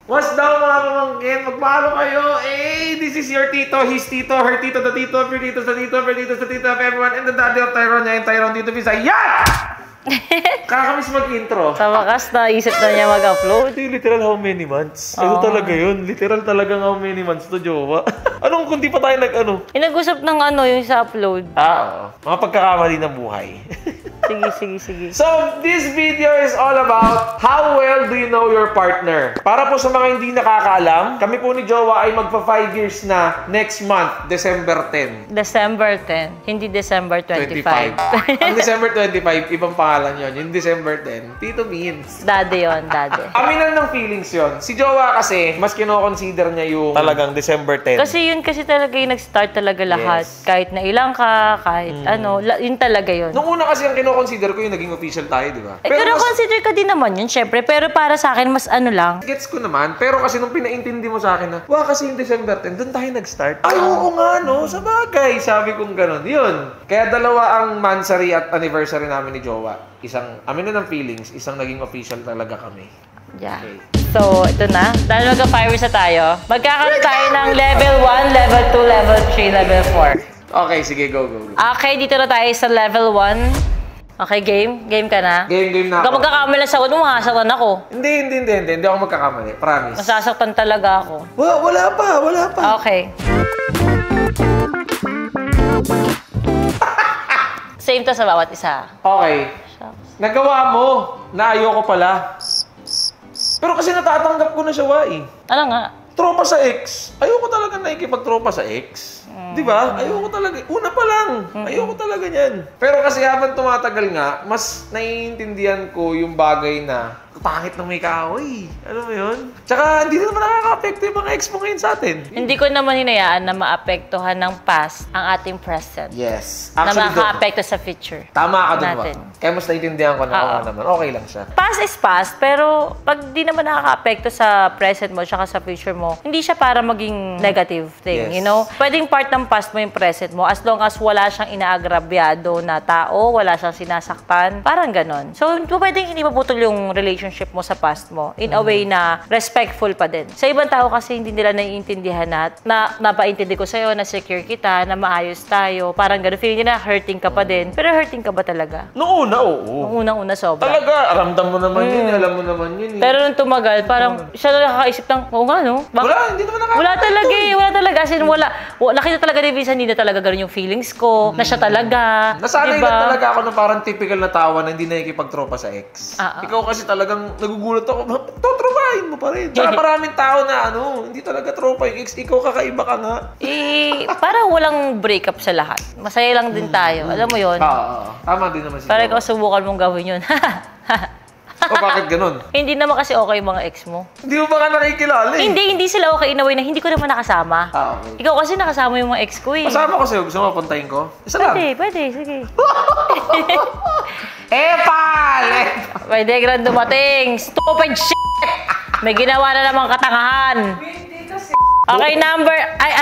What's down mga pamangkin? Magpalo kayo. This is your tito, his tito, her tito, the tito of your tito, the tito of your tito, the tito of everyone, and the daddy of Tyrone niya, and Tyrone dito bisa. Yan! Kakamiss mag-intro. Sa wakas, naisip na niya mag-upload. Literal how many months? Ito talaga yun. Literal talagang how many months to jowa. Anong kung di pa tayo nag-ano? Nag-usap ng yung sa upload. Oo. Mga pagkakamali ng buhay. Sige. So, this video is all about how well do you know your partner. Para po sa mga hindi nakakaalam, kami po ni Jowa ay magpa 5 years na next month, December 10. December 10, hindi December 25. Ang December 25, ibang pangalan yon. Yung December 10, Tito Means. Dade yon, dade. Aminan ng feelings yon. Si Jowa kasi, mas kino-consider niya yung talagang December 10. Kasi yun kasi talaga yung nag-start talaga lahat. Yes. Kahit na ilang ka, kahit yun talaga yun. Nung una kasi ang kino-consider ko yung naging official tayo, di ba? Pero consider ka din naman yun, syempre. Pero para sa akin, mas lang. Gets ko naman. Pero kasi nung pinaintindi mo sa akin na, kasi yung December 10, doon tayo nag-start. Ay, oo nga, no? Sa bagay. Sabi kong ganun. Yun. Kaya dalawa ang mansary at anniversary namin ni Jowa. Isang, amin na ng feelings, isang naging official talaga kami. Yeah. Okay. So, ito na. Dahil magka-fires na tayo, magkakaroon tayo ng level 1, level 2, level 3, level 4. Okay, sige. Go. Okay, dito na tayo sa level 1. Okay, game? Game ka na? Game na ako. Kapag magkakamali sa sagot mo, masasaktan ako. Hindi ako magkakamali. Promise. Masasaktan talaga ako. Wala pa. Okay. Same to sa bawat isa. Okay. Nagawa mo na ayoko pala. Pero kasi natatanggap ko na siya, Wai. Ano nga? Tropa sa ex. Ayoko talaga nakikipagtropa sa ex. Di ba? Ayoko talaga. Una pa lang. Ayoko talaga niyan. Pero kasi habang tumatagal nga, mas naiintindihan ko yung bagay na pangit ng may kaaway. Ano mo yun? Tsaka hindi naman nakaka-apekto yung mga ex mo ngayon sa atin. Hindi ko naman hinayaan na maapektuhan ng past ang ating present. Yes. Actually, na maka-apekto sa future. Tama ka dun, Wa. Kaya mas naiintindihan ko na naman. Okay lang siya. Past is past, pero pag di naman nakaka-apekto sa present mo tsaka sa future mo, hindi siya para maging negative thing, you know? Pwedeng part ng past mo yung present mo as long as wala siyang inaagrabyado na tao, wala siyang sinasaktan, parang ganon. So, pwedeng hindi maputol yung relationship mo sa past mo in a way na respectful pa din. Sa ibang tao kasi hindi nila naiintindihan na napaintindi ko sa'yo, na secure kita, na maayos tayo, parang ganon. Feeling nila hurting ka pa din. Pero hurting ka ba talaga? Noong una, oo. Noong unang-una sobra. Talaga, aramdam mo naman yun, alam mo naman yun. Pero nung tumagal, parang siya na nakakaisip ng, nga no? Hindi naman nakakaisip. Wala talaga. As in, nakita talaga ni Visa, hindi na talaga ganun yung feelings ko, na siya talaga. Nasanay na talaga ako na parang typical na tawa na hindi nakikipagtropa sa ex. Ikaw kasi talagang nagugulat ako, totropahin mo pa rin. Tsaka maraming tao na hindi talaga tropa yung ex. Ikaw kakaiba ka nga. Parang walang breakup sa lahat. Masaya lang din tayo. Alam mo yun? Tama din naman siya. Para ikaw subukan mong gawin yun. Bakit ganun? Hindi naman kasi okay yung mga ex mo. Hindi mo ba ka nakikilala eh? Hindi sila okay in a way na hindi ko naman nakasama. Okay. Ikaw kasi nakasama yung mga ex ko eh. Kasama ko sa'yo. Gusto mo puntahin ko? Isa lang. Pwede. Sige. Epal! Pwede, grand dumating. Stupid shit! May ginawa na namang katangahan. Okay, number...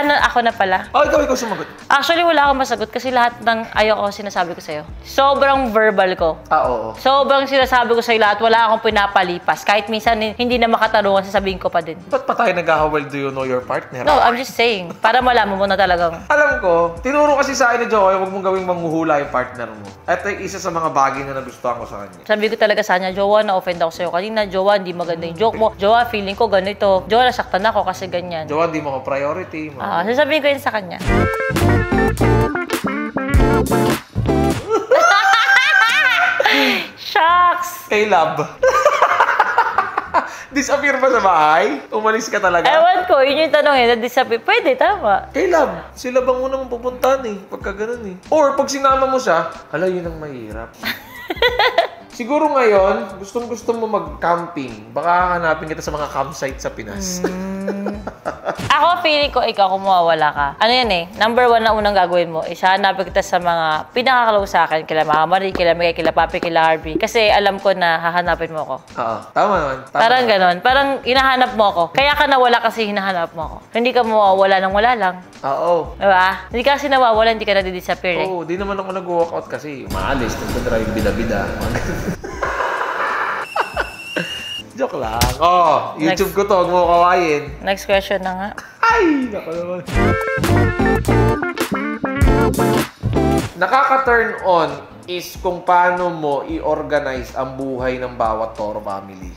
ako na pala. Ikaw sumagot. Actually, wala akong masagot kasi lahat ng ayoko sinasabi ko sa'yo. Sobrang verbal ko. Oo. Sobrang sinasabi ko sa'yo lahat. Wala akong pinapalipas. Kahit minsan hindi na makatarungan, sasabihin ko pa din. Ba't pa tayo nag-how-well do you know your partner? No, I'm just saying. Para malaman mo na talagang... Alam ko, tinuro kasi sa akin ni Joey, huwag mong gawing manghuhula yung partner mo. At isa sa mga bagay na nagustuhan ko sa kanya. Sabi ko talaga sa kanya, Jowa, na-offend ako sa'yo kanina. Jowa, hindi maganda yung joke mo. Jowa, feeling ko ganito. Jowa, nasaktan ako kasi ganyan. Jowa, hindi mo ko priority. Sasabihin ko yun sa kanya. Shucks! Kay love. Disappear ba sa bahay? Umalis ka talaga? Ewan ko, yun yung tanong eh. Na-disappear. Pwede, tama. Kay love. Sila bang una mong pupuntahan eh. Pagka ganun eh. Or pag sinama mo siya, hala, yun ang mahirap. Siguro ngayon, gustong-gusto mo mag-camping. Baka hanapin kita sa mga campsite sa Pinas. Ako, feeling ko, ikaw kung mawawala ka. Ano yan eh, number 1 na unang gagawin mo, hanapin kita sa mga pinakakalaw sa akin, kila Mama Marie, kila Miguel, kila Papi, kila Harvey. Kasi alam ko na hahanapin mo ako. Oo, tama naman. Parang ganon. Parang hinahanap mo ako. Kaya ka nawala kasi hinahanap mo ako. Hindi ka mawawala nang wala lang. Oo. Diba? Hindi ka kasi nawawala, hindi ka na-disappear eh. Oo, di naman ako nag-walkout kasi. Umaalis, nagdadrive bida-bida. Joke lang. Oh, YouTube ko to. Huwag mo kawain. Next question na nga. Ay! Naku naman. Nakaka-turn on is kung paano mo i-organize ang buhay ng bawat Toro family.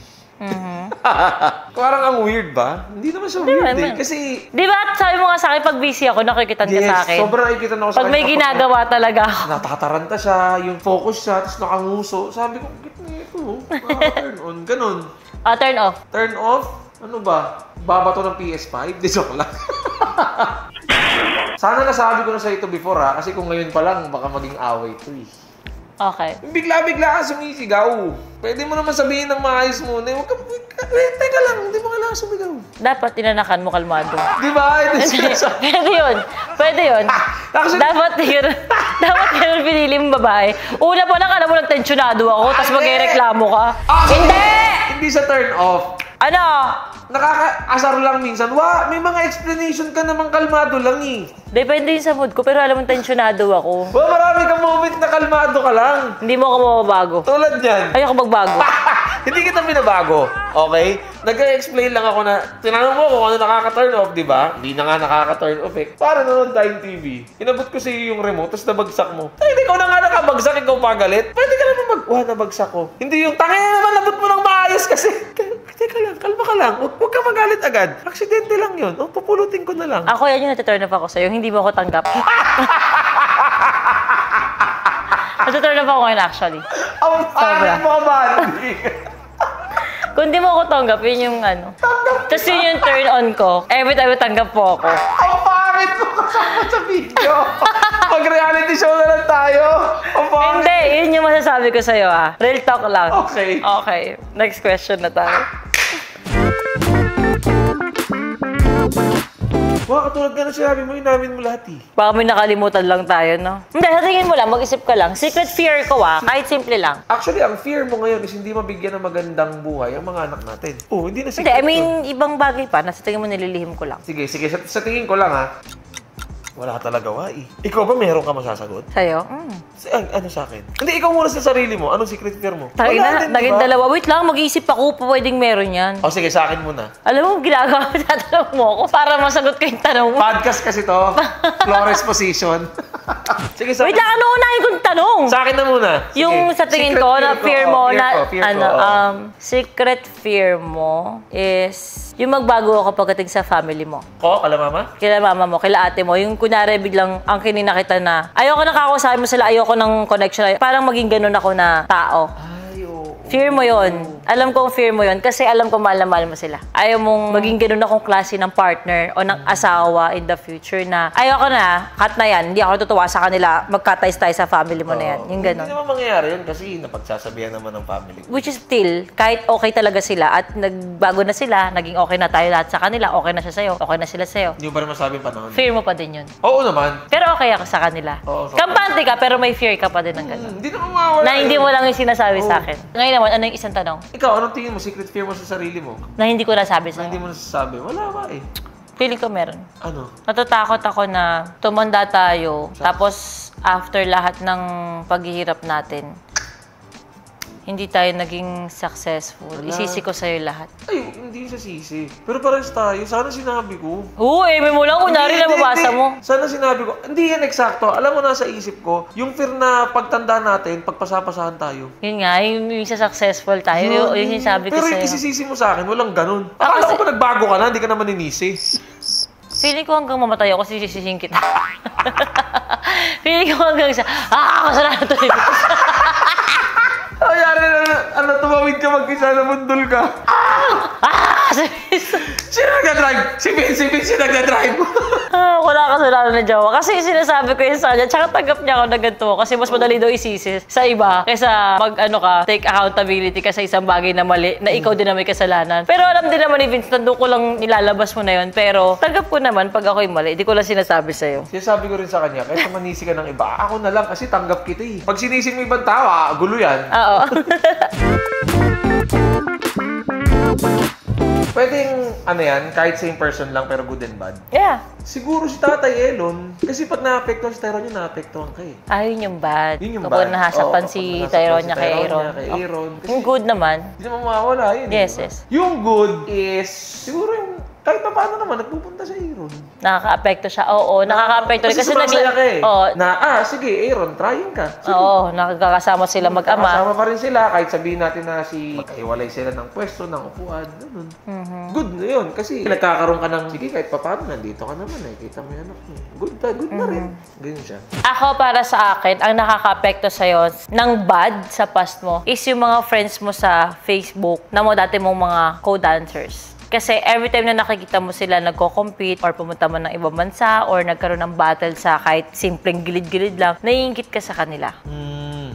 Parang ang weird ba? Hindi naman siya weird eh. Kasi... Di ba, sabi mo nga sa akin, pag busy ako, nakikitan ka sa akin. Sobrang nakikitan ako sa Pag may ginagawa talaga ako. Natataranta siya, yung focus siya, tapos nakanguso. Sabi ko, ito, turn on. Ganon. Turn off. Turn off? Ano ba? Babato ng PS5? Di joke lang. Sana nasabi ko na sa ito before ha, kasi kung ngayon pa lang, baka maging away ito eh. Okay. Bigla-bigla ka sumisigaw. Pwede mo naman sabihin ng maayos muna. Huwag ka, teka lang, hindi mo kailangan sumigaw. Dapat tinanakan mo kalmado. Di ba? Pwede yun. Pwede yun. Dapat yun pinili mong babae. Una po lang, alam mo, nagtensyonado ako, tapos magreklamo ka. Hindi! Hindi sa turn off. Ano? Nakaka-asar lang minsan. May mga explanation ka naman kalmado lang eh. Depende yun sa mood ko, pero alam mo, tensyonado ako. Marami kang moment na kalmado ka lang. Hindi mo ako mababago. Tulad yan. Ayoko magbago. Hindi kita binabago. Okay? Nag-explain lang ako na, tinanong mo kung ano nakaka-turn off, di ba? Hindi na nga nakaka-turn off eh. Para nanonood tayong TV. Inabot ko sa iyo yung remote, tapos nabagsak mo. Ay, hindi ko na nga nakabagsak, ikaw pagalit. Pwede ka naman nabagsak ko. Hindi yung, tangin na naman, nabot mo ng maayos kasi. Teka lang, kalma ka lang. Huwag ka magalit agad. Aksidente lang yun. Pupulutin ko na lang. Ako yan yung natiturn off ako sa'yo, hindi mo ako tanggap. Natiturn off ako ngayon actually. Ang pangit mo ba? Kung di mo ako tanggap, yun yung ano. Tapos yun yung turn on ko. Every time tanggap po ako. Ang pangit mo kasama sa video. Mag-reality show na lang tayo. Ang pangit. Hindi, yun yung masasabi ko sa'yo ah. Real talk lang. Okay. Okay, next question na tayo. Katulad ka na sinabi mo, inamin mo lahat eh. Baka may nakalimutan lang tayo, no? Hindi, sa tingin mo lang, mag-isip ka lang. Secret fear ko kahit simple lang. Actually, ang fear mo ngayon is hindi mabigyan ng magandang buhay ang mga anak natin. Hindi na Hindi, I mean, ibang bagay pa. Nasa tingin mo nililihim ko lang. Sige. Sa tingin ko lang ha. Wala talaga eh. Ikaw ba meron ka masasagot? Sa'yo? Ano sa akin? Hindi, ikaw muna sa sarili mo. Anong secret fear mo? Tayo na, naging dalawa. Wait lang, mag-iisip ako pa pwedeng meron yan. Sige, sa akin muna. Alam mo, ginagawa mo, tatanong mo ako para masagot ko yung tanong mo. Podcast kasi to. Flores position. Sige, sa Wait lang, ano unahin kong tanong? Sa akin na muna. Sige. Yung sa tingin Secret ko, na fear mo, secret fear mo is yung magbago ako pagdating sa family mo. Kala mama? Kila mama mo, kila ate mo, yung kunwari biglang ang kininakita na ayoko na kakausapin mo sila, ayoko ng connection, parang maging ganun ako na tao. Fear mo yon. Alam kong fear mo yon kasi alam ko mahal na mahal mo sila. Ayaw mong maging ganun akong klase ng partner o ng asawa in the future na ayoko na, cut na yan, hindi ako tutuwa sa kanila, magkatays-tay sa family mo na yan. Yung ganun. Hindi naman mangyayari yun kasi napagsasabihan naman ng family. Which is still, kahit okay talaga sila at nagbago na sila, naging okay na tayo lahat sa kanila, okay na siya sa'yo, okay na sila sa'yo. Hindi mo pa rin masabing panahon. Fear mo pa din yun. Oo naman. Pero okay ako sa kanila. Kampante ka, pero may fear ka pa din ng ganun. Hindi naman mawawala. Na hindi mo lang yung sinasabi sa akin. Ngayon naman, ano yung isang tanong? Ikaw, anong tingin mo? Secret fear mo sa sarili mo? Na hindi ko nasabi Na sa'yo. hindi mo nasasabi? Wala ba eh. Feeling ko meron. Ano? Natatakot ako na tumanda tayo, tapos after lahat ng paghihirap natin, hindi tayo naging successful. Wala. Isisi ko sa'yo lahat. Ay, hindi sa sisi. Pero parehas tayo. Sana sinabi ko. May mo lang. Kunyari na mabasa mo. Sana sinabi ko. Hindi yan eksakto. Alam mo, nasa isip ko, yung fear na pagtanda natin, pagpasapasahan tayo. Yun nga, yung sa successful tayo, yun yung sabi ko pero sa'yo. yung isisisi mo sa akin, walang ganun. Akala ko pa nagbago ka na, hindi ka naman ninisi. Feeling ko hanggang mamatay ako, sisisihin kita. Feeling ko hanggang kasalanan to. Ayari na, tumawid ka mag-isa na bundol ka. Sino nagdadrive? Si Vince nagdadrive. Wala kasalanan na Jawa. Kasi sinasabi ko yun sa kanya, tsaka tanggap niya ako na ganito. Kasi mas madali daw isisi sa iba kaysa take accountability ka sa isang bagay na mali, na ikaw din na may kasalanan. Pero alam din naman ni Vince, nandun ko lang nilalabas mo na yun. Pero tanggap ko naman pag ako'y mali, di ko lang sinasabi sa'yo. Sinasabi ko rin sa kanya, kahit manisi ka ng iba, ako na lang kasi tanggap kita eh. Pag sinisi mo ibang tao, gulo yan. Oo. Pwedeng, ano yan, kahit same person lang pero good and bad. Yeah. Siguro si Tatay Elon, kasi pag naapektuhan si Tyrone niya, naapektuhan ka eh. Yun yung bad. Yun yung kapag bad. nahasapan Oo, si kapag Tyrone nahasapan niya si kay Tyrone Aaron. niya kay Aaron. Kasi Yung good naman. hindi naman mawawala yun. Yes, diba? yes. Yung good is, siguro yung kahit pa paano naman, nagpupunta sa Aaron. Nakaka-apekto siya. Oo, nakaka-apekto rin. Kasi sumasaya ka eh. Oo, Sige, Aaron, trying ka. Sige. oo, nakakasama sila mag-ama. Kasama pa rin sila, kahit sabihin natin na magkahiwalay sila ng pwesto, ng upuan, ganun. Good na yun. Kasi nagkakaroon ka ng, sige, kahit pa paano, nandito ka naman eh. Kita mo yung anak mo. Good na rin. Ganun siya. Ako, para sa akin, ang nakaka-apekto sa'yo ng bad sa past mo is yung mga friends mo sa Facebook na mo dati mong mga co-dancers. Kasi every time na nakikita mo sila nagko-compete or pumunta man ng ibang bansa or nagkaroon ng battle sa kahit simpleng gilid-gilid lang, naiingit ka sa kanila.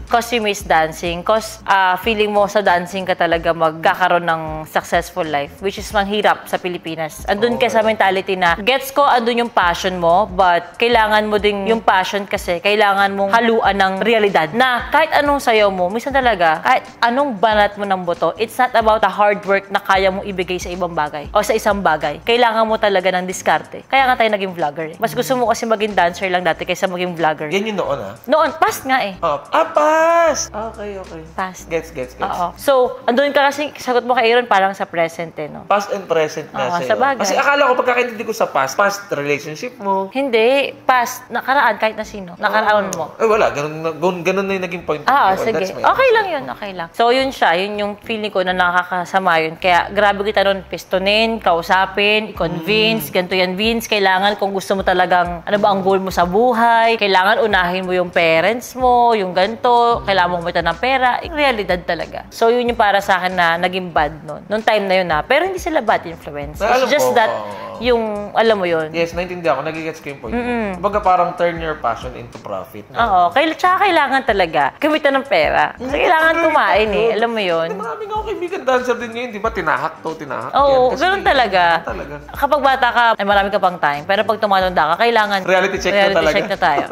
Cause you miss dancing. Cause feeling mo sa dancing ka talaga magkakaroon ng successful life, which is manghirap sa Pilipinas. Andun ka sa mentality na, gets ko, andun yung passion mo, but kailangan mo din yung passion kasi kailangan mong haluan ng realidad. Na kahit anong sayaw mo, minsan talaga, kahit anong banat mo ng buto, it's not about the hard work na kaya mong ibigay sa ibang bagay o sa isang bagay. Kailangan mo talaga ng diskarte. Kaya nga tayo naging vlogger eh. Mas gusto mo kasi maging dancer lang dati kaysa maging vlogger. Yan yung noon Noon, past nga eh. Past! Okay. Past. Gets. Oo. So, andun ka kasi, sagot mo kay Aaron parang sa present eh, no? Past and present na Oo, sa'yo. sa bagay. Kasi akala ko pagkakaintindi ko sa past relationship mo. Hindi. Past. Nakaraan, kahit na sino. Nakaraan mo. Wala. Ganun na yung naging point. Sige. Okay lang yun. Okay lang. So, yun siya. Yun yung feeling ko na nakakasama yun. Kaya, grabe kita nun, pistonin, kausapin, i-convince, ganito yan, Vince. Kailangan kung gusto mo talagang, ano ba ang goal mo sa buhay, kailangan unahin mo yung parents mo, yung ganito, kailangan mo kumita ng pera. Yung realidad talaga. So, yun yung para sa akin na naging bad nun. Noong time na yun na. Pero hindi sila bad influence. It's just that, yung, alam mo yun. Yes, naintindihan ko. Nagigets ko yung point mo. Kumbaga parang turn your passion into profit. Oo. Tsaka kailangan talaga kumita ng pera. So, kailangan kumain eh. Alam mo yun. Maraming ako kaibigan dancer din ngayon. Di ba? Tinahak Oo, yan. ganun talaga. Kapag bata ka, ay marami ka pang time. Pero pag tumatanda ka, kailangan reality check na tayo.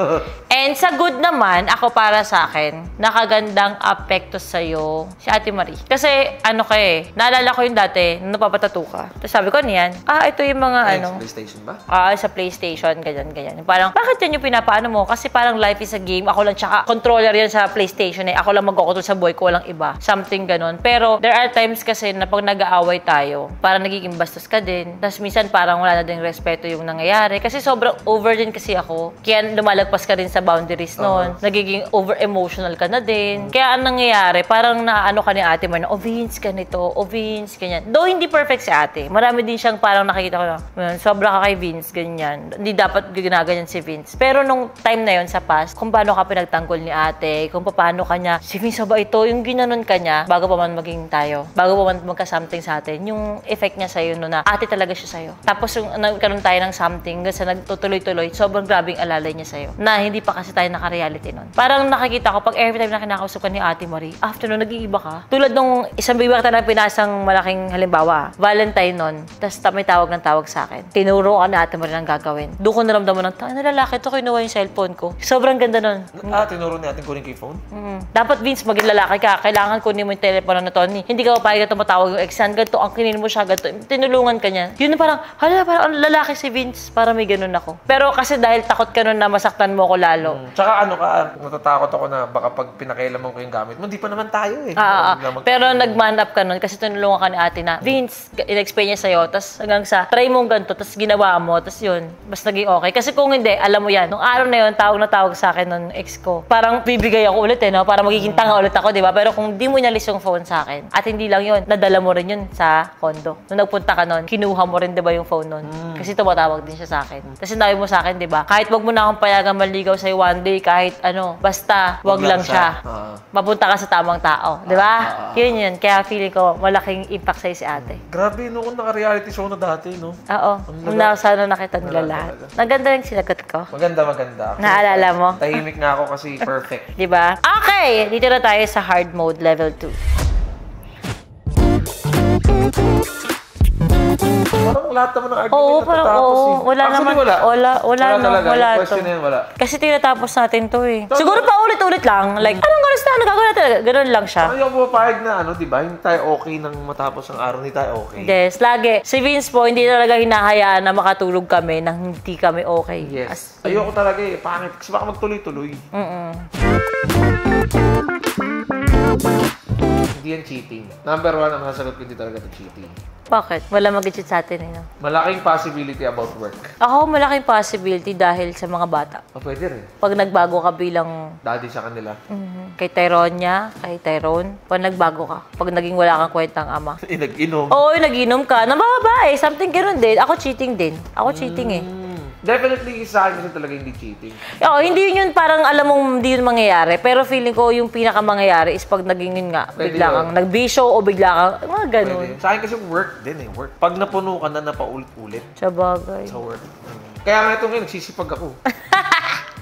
And sa good naman, ako para sa akin, nakagandang apekto sa'yo si Ate Marie. Kasi ano ka eh, naalala ko yung dati, nung napapatato ka. Tapos sabi ko, ano yan? Ito yung mga PlayStation ba? Sa PlayStation, ganyan. Parang, bakit yan yung pinapaano mo? Kasi parang life is a game. Ako lang, tsaka controller yan sa PlayStation eh. Ako lang magkukontrol sa buhay ko, walang iba. Something ganun. Pero, there are times kasi na pag nag-aaway tayo, parang nagiging bastos ka din. Tapos minsan parang wala na din respeto yung nangyayari. Kasi sobrang over din kasi ako. Kaya lumalagpas ka rin sa boundaries noon. Nagiging over-emotional ka na din. Kaya ang nangyayari, parang naano ka ni ate mo na, Vince, ganito, Vince, ganyan. Though hindi perfect si ate. Marami din siyang parang nakikita ko na, sobra ka kay Vince, ganyan. Hindi dapat ginaganyan si Vince. Pero nung time na yon sa past, kung paano ka pinagtanggol ni ate, kung paano ka niya, si Vince ba ito, yung ginanon ka niya, bago pa man maging tayo, bago pa man magka-something sa atin, yung effect niya sa'yo no, na ate talaga siya sa'yo. Tapos yung nagkaroon tayo ng something, kasi nagtutuloy-tuloy, sobrang grabing alalay niya sa'yo. Na hindi pa kasi tayo naka-reality nun. Parang nakikita ko, pag every time na kinakausap ka ni Ate Marie, after nun, nag-iiba ka. Tulad nung isang biba ka na pinasang malaking halimbawa, Valentine nun, tapos may tawag ng tawag sa akin. Tinuro ka na Ate Marie ng gagawin. Doon ko naramdaman ng, nalalaki ito, kinuha yung cellphone ko. Sobrang ganda nun. Tinuro natin kunin kay phone? Dapat, Vince, maging lalaki ka. Kailangan kunin mo yung telepono na to. Hindi ka papayag na tumatawag yung ex-an. Ganito, ang kinin mo siya, ganito. Tinulungan ka niya. Yun na parang, parang lalaki si Vince. Para may ganun ako. Pero kasi dahil takot ka nun na masaktan mo ko lalo. Tsaka natatakot ako na baka pag pinakailaman ko yung gamit mo, hindi pa naman tayo eh. Pero nag-man up ka nun kasi tinulungan ka ni ate na, Vince, in-explain niya sa'yo, tapos hanggang sa, try mong ganito, tapos ginawa mo, tapos yun, mas naging okay. Kasi kung hindi, alam mo yan, nung araw na yun, tawag sa akin nung ex ko. Parang bibigay ako ulit no? Para magiging tanga ulit ako, di ba? Pero kung di mo inalis yung phone sa akin, at hindi lang yun, nadala mo rin yun sa condo. Nung nagpunta ka nun, kinuha mo rin, di ba, yung phone nun? Kasi tumatawag din siya sa akin. Tapos sinabi mo sa akin, di ba? Kahit wag mo na akong payagan maligaw sa'yo one day, kahit basta wag lang siya. Mapunta ka sa tamang tao, di ba? Yun. Kaya feeling ko, malaking impact sa'yo si ate. Grabe, no, kung naka-reality show na dati, no? Oo. Sana nakita nila lahat. Maganda rin sinagot ko. Maganda. Naalala mo? Tahimik na ako kasi perfect. Di ba? Okay! Dito na tayo sa hard mode level 2. Parang lahat naman ng argument Oo, parang natatapos oo. Wala Actually, naman. wala talaga. Wala Yung to. question na yan, wala. Kasi tinatapos natin to eh. Siguro pa ulit-ulit lang. Like, anong oras na? Ano gagawin natin? Ganun lang siya. Ano yung pumapayag na di ba? Hindi tayo okay nang matapos ang araw, hindi tayo okay. Yes, lagi. Si Vince po, hindi talaga hinahayaan na makatulog kami nang hindi kami okay. Yes. Ayoko talaga eh. Pangit. Kasi baka magtuloy-tuloy. Hindi yan cheating. Number 1 ang nasagot ko, hindi talaga ito cheating. Bakit? Wala mag-cheat sa atin eh, no? Malaking possibility about work. Ako, malaking possibility dahil sa mga bata. Pwede rin. Pag nagbago ka bilang Daddy sa kanila. kay Tyronia, kay Tyrone, pag nagbago ka, pag naging wala kang kwentang ama. Nag-inom. Oo, nag-inom ka. Nang mga babae, something ganoon din. Ako cheating din. Ako cheating eh. Definitely sa akin kasi talaga hindi cheating. Oo, hindi yun parang alam mong hindi yun mangyayari. Pero feeling ko yung pinakamangyayari is pag naging yun nga, Pwede bigla yun. kang nagbisyo o bigla kang, mga ganun. Pwede. Sa akin kasi work din eh. Work. Pag napuno ka na napaulit-ulit Sa bagay. sa work. Kaya nga ito ngayon, nagsisipag ako.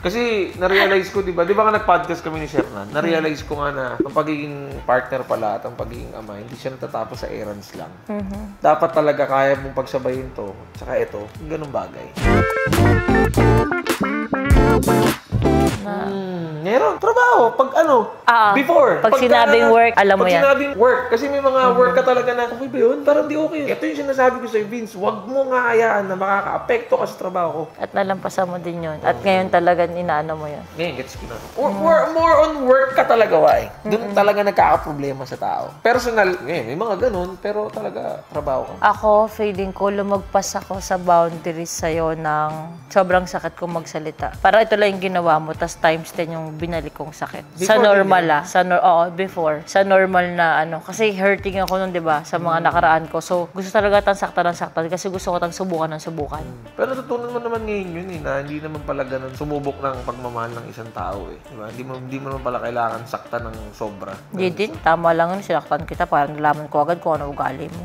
Kasi na-realize ko, di ba nga nag-podcast kami ni Shernan, na-realize ko nga na ang pagiging partner pala at ang pagiging ama, hindi siya natatapos sa errands lang. Dapat talaga kaya mong pagsabayin to, tsaka ito, yung ganung bagay. Meron. Trabaho. Pag before. Pag sinabing work, alam mo pag yan. Pag sinabing work, kasi may mga work ka talaga na, okay ba yun? Parang di okay. Ito yung sinasabi ko sa'yo, Vince, wag mo nga hayaan na makaka-apekto ka sa trabaho ko. At nalampasan mo din yun. At ngayon talaga inaano mo yun. Ngayon, gets ko na. More on work ka talaga, why? Doon talaga nagkakaproblema sa tao. Personal, may mga ganun, pero talaga trabaho ka. Ako, feeling ko, lumagpas ako sa boundaries sa'yo ng sobrang sakit kong magsalita. Parang ito lang yung ginawa mo, tas times 10 yung binalik kong sakit. Sa Before normal before. Sa normal na kasi hurting ako nun, di ba? Sa mga nakaraan ko. So, gusto talaga tang saktan kasi gusto ko tang subukan ng subukan. Pero natutunan mo naman ngayon yun na hindi naman pala ganun sumubok ng pagmamahal ng isang tao eh. Diba? Hindi mo naman pala kailangan saktan ng sobra. Hindi din, tama lang yun, sinaktan kita, parang nalaman ko agad kung ano ugali mo.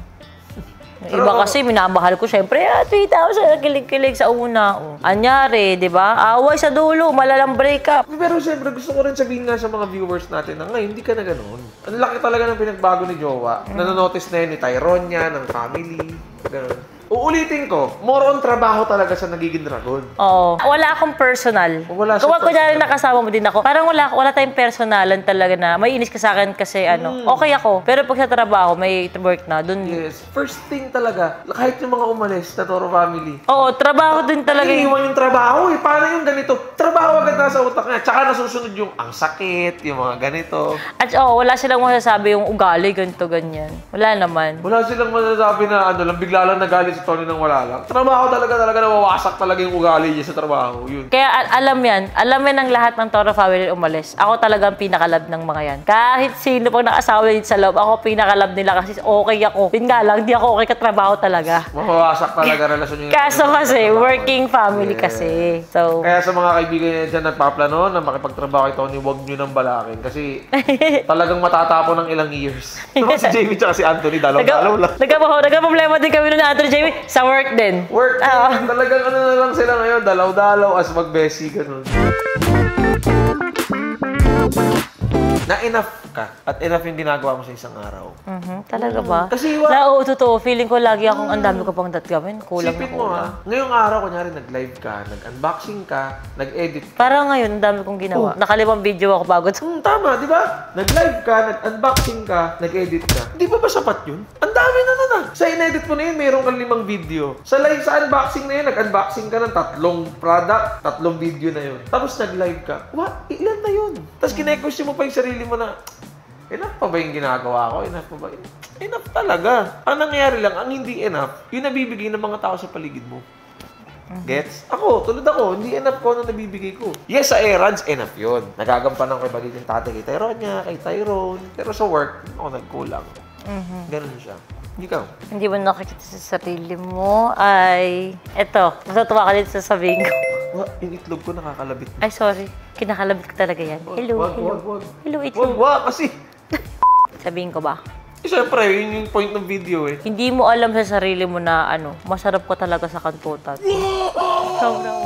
Yung iba kasi, minamahal ko, syempre, 3,000, kilig-kilig sa una. Anyari, di ba? Away sa dulo, malalang breakup. Pero siyempre, gusto ko rin sabihin nga sa mga viewers natin na ngayon, hindi ka na ganun. Ang laki talaga ng pinagbago ni Jowa. Nanonotice na yun ni Tyronia, ng family, ganun. Uulitin ko, more on trabaho talaga sa nagiging dragon. Oo. Wala akong personal. Wala Kung siyang kunyari nakasama mo din ako, parang wala tayong personalan talaga na may inis ka sa akin kasi okay ako. Pero pag sa trabaho, may work na, dun. Yes. First thing talaga, kahit yung mga umalis na Toro family. Oo, trabaho din talaga. Iniiwan yung trabaho eh. Paano yung ganito? Trabaho agad nasa utak niya. Tsaka nasusunod yung ang sakit, yung mga ganito. At wala silang masasabi yung ugali, ganito, ganyan. Wala naman. Wala silang masasabi na lang, bigla lang nagalit si Tony nang wala lang. Trabaho talaga nawawasak talaga yung ugali niya sa trabaho. Yun. Kaya alam yan ng lahat ng Toro family umalis. Ako talaga ang pinakalab ng mga yan. Kahit sino pang nakasawa dito sa loob, ako pinakalab nila kasi okay ako. Yun nga lang, di ako okay katrabaho talaga. Mawawasak talaga relasyon niyo. Kaso kasi, working family kasi. So, Kaya sa mga kaibigan niya dyan nagpaplano na makipagtrabaho kay Tony, huwag niyo nang balakin. Kasi talagang matatapon ng ilang years. Diba si Jamie tsaka si Anthony, dalaw-dalaw lang. Nagka-problema din kami nun na Anthony Jamie sa work din. Work din. Talagang na lang sila ngayon, dalaw-dalaw as mag-bessie, ganun. Na enough ka at enough yung ginagawa mo sa isang araw. Talaga ba? Kasi totoo. Feeling ko lagi akong ang dami ko pang gawin. Kulang na sipin mo kulang. ngayong araw, kunyari nag-live ka, nag-unboxing ka, nag-edit ka. Parang ngayon, ang dami kong ginawa. Nakalimang video ako bago. Tama, di ba? Nag-live ka, nag-unboxing ka, nag-edit ka. Di ba sapat yun? Ang dami na nun ah. Sa in-edit mo na yun, mayroon kang 5 video. Sa live, sa unboxing na yun, nag-unboxing ka ng 3 product, 3 video na yun. Tapos nag-live ka. Ilan na yun? Tapos kine-question mo pa yung sarili mo na, enough pa ba yung ginagawa ko? Enough pa ba? Enough talaga. Ang nangyayari lang, ang hindi enough, yung nabibigay ng mga tao sa paligid mo. Gets? Tulad ako, hindi enough ko na nabibigay ko. Yes, sa errands, enough yun. Nagagampanan ko yung pagiging tatay kay Tyronia, kay Tyrone. Pero sa work, ako nagkulang. Ganun siya. Ikaw? Hindi mo nakikita sa sarili mo ay... Eto, matutuwa ka din sa sabihin ko. Yung itlog ko nakakalabit. Ay, sorry. Kinakalabit ko talaga yan. Hello. Hello, itlog. Kasi... Sabihin ko ba? Siyempre, yun yung point ng video eh. Hindi mo alam sa sarili mo na masarap ka talaga sa kantutan. Sobrang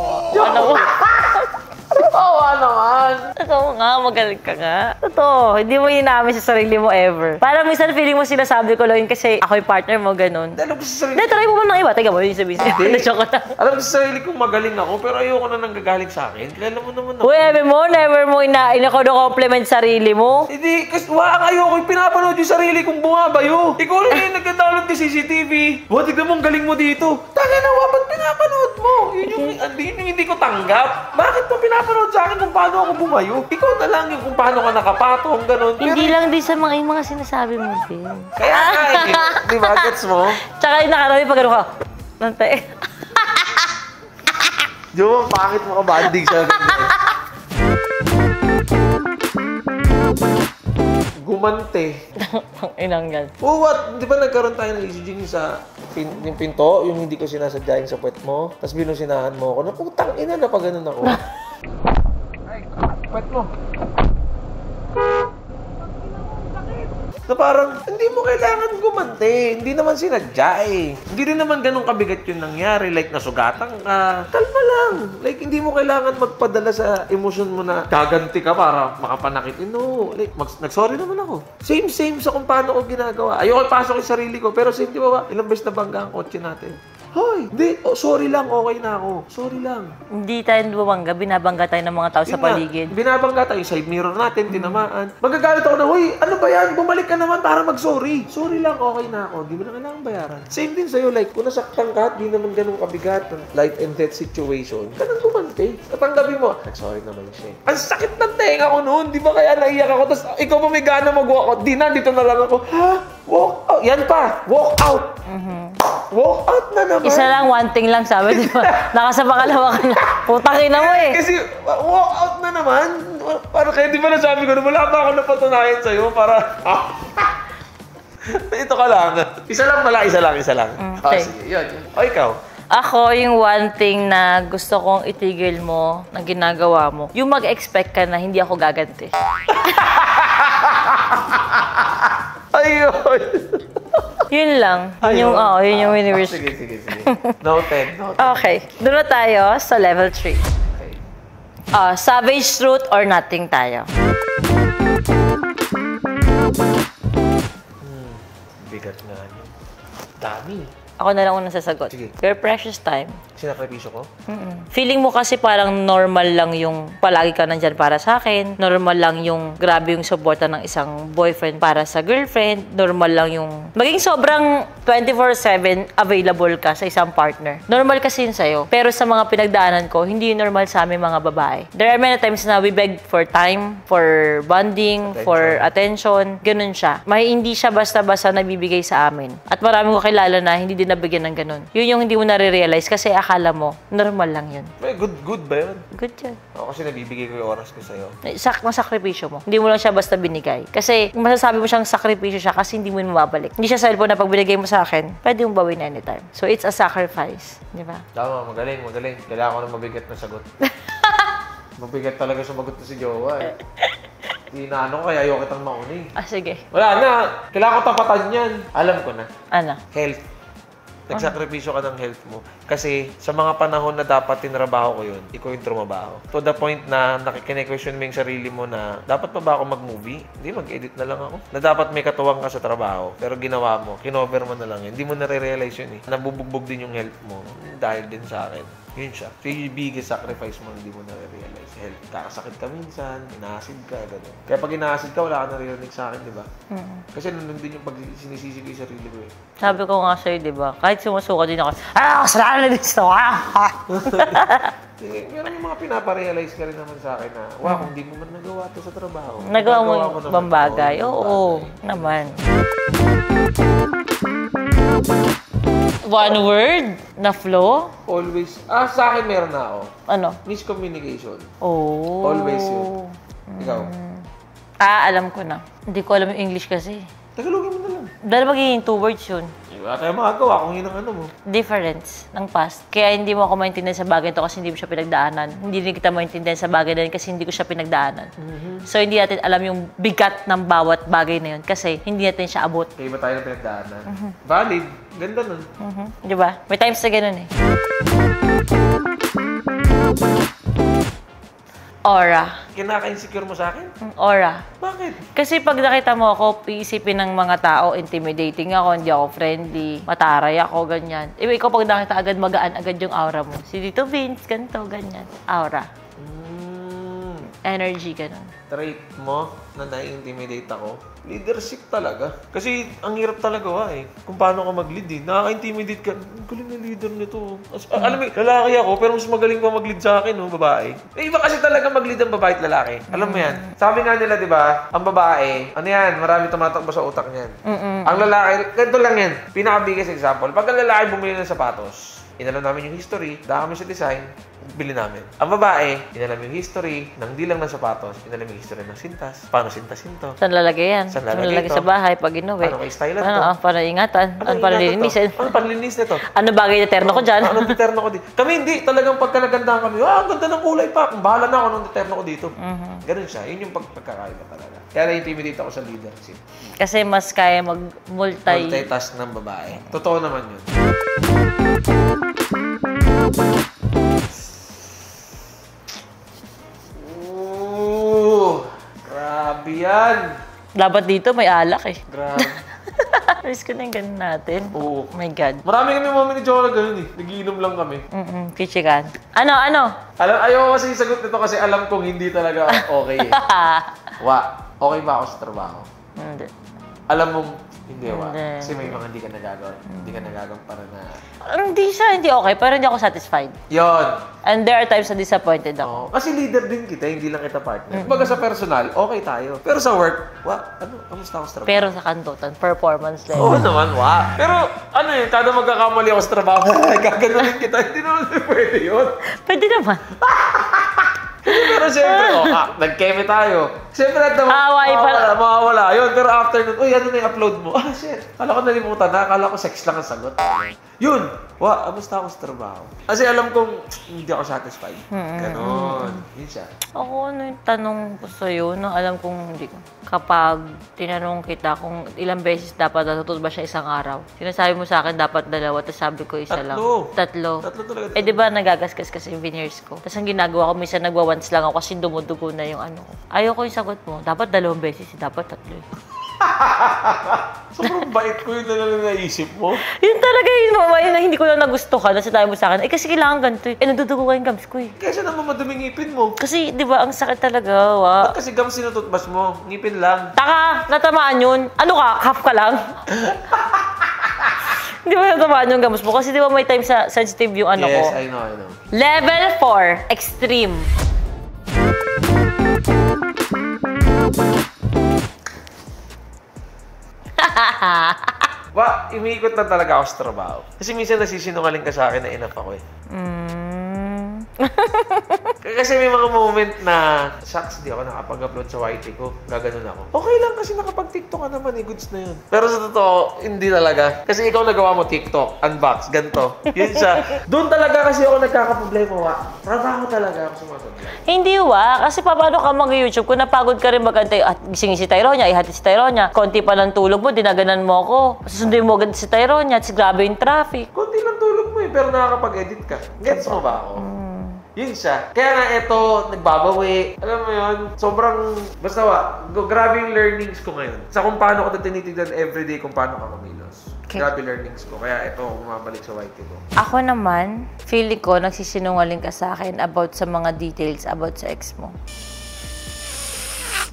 Oo naman. Ikaw nga, magaling ka nga. Totoo, hindi mo inamin sa sarili mo ever. Parang minsan feeling mo sinasabi ko lang yun kasi ako yung partner mo, ganun. Alam ko sa sarili Hindi, try mo ba ng iba? Teka mo, yung sabihin sa'yo. Joke lang. Alam ko sa sarili kong magaling ako, pero ayoko na nang gagaling sa akin. Kilala mo naman ako. Uy, eme mo, never mo ina-compliment sarili mo. Hindi, kasi ayoko yung pinapanood yung sarili kong bumabayo. Ikaw lang yung nagka-download ng CCTV. Tignan mo, ang galing mo dito. Tangin na, ba't pinapanood mo? Yun yung hindi ko tanggap. Bakit mo pinapanood sa akin kung paano ako bumayo? Ikaw na lang yung kung paano ka nakapatong, ganun. Hindi lang din sa mga sinasabi mo din. Kaya nga di ba? Gets mo? Tsaka yung nakarami pag ano ka, nante. Di ba, pangit mo ka banding sa ganyan? Gumante. Ang inang yan. Oh, what? Di ba nagkaroon tayo ng issue dyan sa yung pinto, yung hindi ko sinasadya yung sa puwet mo, tapos binusinahan mo ako, naputang ina na pag ganun ako. Ay, puwet mo. Na parang, hindi mo kailangan gumante. Hindi naman sinadya eh. Hindi rin naman ganun kabigat yung nangyari. Like, nasugatan ka. Kalma lang. Like, hindi mo kailangan magpadala sa emosyon mo na gaganti ka para makapanakit. No. Like, nag-sorry naman ako. Same sa kung paano ko ginagawa. Ayoko ipasok yung sarili ko. Pero same, di ba ba? Ilang beses na bangga ang kotse natin. Hoy, hindi. Oh, sorry lang. Okay na ako. Sorry lang. Hindi tayo bumangga. Binabangga tayo ng mga tao sa paligid. Binabangga tayo. Side mirror natin. Tinamaan. Magagalit ako na, hoy, ano ba yan? Bumalik ka naman para mag-sorry. Sorry lang. Okay na ako. Di mo na kailangan bayaran. Same din sa'yo. Like, kung nasaktan ka, di naman ganun kabigat ng life and death situation. Ganun gumante. Tatanggapin mo. Sorry naman siya. Ang sakit ng tenga ko noon. Di ba kaya naiyak ako? Tapos ikaw pa may gana mag-walk out. Di na, dito na lang ako. Ha? Walk out. Yan pa. Walk out. Walk out na naman. Isa lang, one thing lang sabi, di ba? Nakasapakalawa ka na. Putang ina mo eh. Kasi walk out na naman. Para kaya di ba nasabi ko na wala pa ako napatunayan sa'yo para... Ito ka lang. Isa lang. Okay. Sige, yun. O ikaw? Ako, yung one thing na gusto kong itigil mo na ginagawa mo, yung mag-expect ka na hindi ako gaganti. Ayun. Yun lang. Yun yung universe. Sige. Noted. Okay. Doon na tayo sa level 3. Okay. Savage truth or nothing tayo. Bigat nga yun. Dami. Ako na lang unang sasagot. Sige. Your precious time. Sinakripisyo ko? Feeling mo kasi parang normal lang yung palagi ka nandyan para sa akin. Normal lang yung grabe yung suporta ng isang boyfriend para sa girlfriend. Normal lang yung maging sobrang 24/7 available ka sa isang partner. Normal kasi yun sa'yo. Pero sa mga pinagdaanan ko, hindi yun normal sa aming mga babae. There are many times na we beg for time, for bonding, for attention. Ganun siya. Hindi siya basta-basta nabibigay sa amin. At marami ko kilala na hindi din nabigyan ng ganun. Yun yung hindi mo nare-realize kasi akala mo, normal lang yun. May good ba yun? Good yun. Ako kasi nabibigay ko yung oras ko sa'yo. Masakripisyo mo. Hindi mo lang siya basta binigay. Kasi masasabi mo siyang sakripisyo siya kasi hindi mo yun mababalik. Hindi siya cellphone na pag binigay mo sa akin, pwede mong bawin anytime. So it's a sacrifice. Di ba? Tama, magaling. Kailangan ko ng mabigat na sagot. Mabigat talaga sumagot na si Jowa eh. Inaano ko, kaya ayaw kitang mauni. Sige. Wala na. Kailangan ko tapatan yan. Alam ko na. Ano? Health. Nagsakripisyo ka ng health mo. Kasi sa mga panahon na dapat tinrabaho ko yun, ikaw yung trumabaho. To the point na nakikine-question mo yung sarili mo na dapat pa ba ako mag-movie? Hindi, mag-edit na lang ako. Na dapat may katuwang ka sa trabaho, pero ginawa mo, kinover mo na lang yun. Hindi mo nare-realize yun eh. Nabubugbog din yung health mo dahil din sa akin. Yun siya. So, yung biggest sacrifice mo, hindi mo nare-realize. Health. Kakasakit ka minsan, inaasid ka, gano'n. Kaya pag inaasid ka, wala ka naririnig sa akin, di ba? Kasi nandun din yung pag sinisisi ko yung sarili ko eh. Sabi ko nga sa'yo, di ba? Kahit sumusuka din ako, kasalanan na dito! Meron yung mga pinaparealize ka rin naman sa akin na, wow, kung di mo man nagawa ito sa trabaho. Nagawa mo ibang bagay. Oo, naman. One word na flow? Always. Sa akin meron na ako. Ano? Miscommunication. Oh. Always yun. Ikaw? Alam ko na. Hindi ko alam yung English kasi. Tagalogin mo na lang. Dahil magiging 2 words yun. Wala tayong magagawa kung yun ang ano mo. Difference ng past. Kaya hindi mo ako maintindihan sa bagay to kasi hindi mo siya pinagdaanan. Hindi rin kita maintindihan sa bagay na yun kasi hindi ko siya pinagdaanan. So hindi natin alam yung bigat ng bawat bagay na yun kasi hindi natin siya abot. Kaya iba tayo ng pinagdaanan. Valid. Ganda nun. Di ba? May times na ganun eh. Aura. Kinaka-insecure mo sa akin? Aura. Bakit? Kasi pag nakita mo ako, iisipin ng mga tao, intimidating ako, hindi ako friendly, mataray ako, ganyan. Ikaw pag nakita agad, magaan agad yung aura mo. Si Tito Vince, ganito, ganyan. Aura. Energy, ganun. Trait mo na nai-intimidate ako, leadership talaga. Kasi ang hirap talaga kung paano ka mag-lead Nakaka-intimidate ka. Ang galing na leader nito. Alam mo, lalaki ako pero mas magaling pa mag-lead sa akin, babae. Iba kasi talaga mag-lead ang babae at lalaki. Alam mo yan. Sabi nga nila, di ba, ang babae, ano yan, marami tumatakbo sa utak niyan. Ang lalaki, ganito lang yan. Pinaka-biggest example. Pag ang lalaki bumili ng sapatos, inalam namin yung history, dahil kami sa design, bili namin. Ang babae, inalam yung history ng di lang ng sapatos, inalam yung history ng sintas. Paano sintas-sinto? Saan lalagay yan? Saan lalagay sa bahay pag inuwi? Paano kay-stylean to? Paano ingatan? Ano para lilinisin? Ano panlinis nito? Ano bagay na terno ko dyan? Anong deterno ko dito? Kami hindi. Talagang pagka nagandahan kami, ang ganda ng kulay pa. Bahala na ako nung deterno ko dito. Ganun siya. Yun yung pagkakaiba talaga. Kaya na-intimidate ako sa leadership. Kasi mas kaya multitask ng babae. Totoo naman yun. Grabe yan. Dapat dito may alak eh. Grabe. Risk ko na yung ganun natin. Oo. Oh my God. Marami kami moment ni Jola ganun Nagiinom lang kami. Kichikan. Ano? Ayaw kasi sagot nito kasi alam kong hindi talaga okay okay ba ako sa trabaho? Hindi. Alam mong hindi. Hindi. Kasi may mga hindi ka nagagawa. Hindi ka nagagawa para na... Hindi siya hindi okay, pero hindi ako satisfied. Yon. And there are times na disappointed ako. Kasi leader din kita, hindi lang kita partner. Kumbaga sa personal, okay tayo. Pero sa work, kamusta ako sa trabaho? Pero sa kantutan, performance level. Oo naman, Pero kada magkakamali ako sa trabaho, gaganunin kita. Hindi naman pwede yun. Pwede naman. Pero siyempre, nag-keme tayo. Siyempre, mawawala yun. Pero after nun, ano na yung upload mo? Shit. Kala ko nalimutan na. Kala ko sex lang ang sagot. Yun. Kamusta ako sa trabaho? Kasi alam kong hindi ako satisfied. Ganon. Yun siya. Ako, yung tanong ko sa'yo, alam kong hindi ko. Kapag tinanong kita kung ilang beses dapat natutulog ba siya isang araw, sinasabi mo sa akin dapat 2, tapos sabi ko isa lang. Tatlo. Tatlo talaga. Di ba nagagasgas kasi yung veneers ko? Tapos ang ginagawa ko, minsan nagwa-once lang ako kasi dumudugo na yung ano ko. Ayoko yung sagot mo. Dapat 2 beses, dapat 3. Sobrang bait ko yun na naisip mo. Yun talaga yun na hindi ko lang nagustuhan. Kasi tayo mo sa akin, kasi kailangan ganito nadudugo ka yung gums ko Kaysa naman maduming ngipin mo. Kasi, di ba, ang sakit talaga, Ba't kasi gums sinututbas mo? Ngipin lang. Taka! Natamaan yun. Ano ka? Half ka lang? Di ba natamaan yung gums mo? Kasi di ba may time sa sensitive yung ano ko? Yes, I know. Level 4, extreme. Umiikot na talaga ako sa trabaho. Kasi minsan nasisinungaling ka sa akin na enough ako Kasi may mga moment na, shucks, di ako nakapag-upload sa YT ko. Gaganon ako. Okay lang kasi nakapag-TikTok ka naman goods na yun. Pero sa totoo, hindi talaga. Kasi ikaw nagawa mo TikTok, unbox, ganito. Yun siya. Doon talaga kasi ako nagkakaproblema, Trabaho talaga ako sumasablay. Hindi kasi paano ka mag-YouTube kung napagod ka rin magantay at gising si Tyronia, ihatid si Tyronia. Konti pa lang tulog mo, dinaganan mo ako. Susunduin mo agad si Tyronia, at grabe yung traffic. Konti lang tulog mo pero nakakapag-edit ka. Gets mo ba ako? Yun siya. Kaya nga ito, nagbabawi. Alam mo yun, sobrang, basta grabe yung learnings ko ngayon. Sa kung paano ko tinitignan everyday kung paano ka kumilos. Grabe learnings ko. Kaya ito, bumabalik sa YT ko. Ako naman, feeling ko, nagsisinungaling ka sa akin about sa mga details about sa ex mo.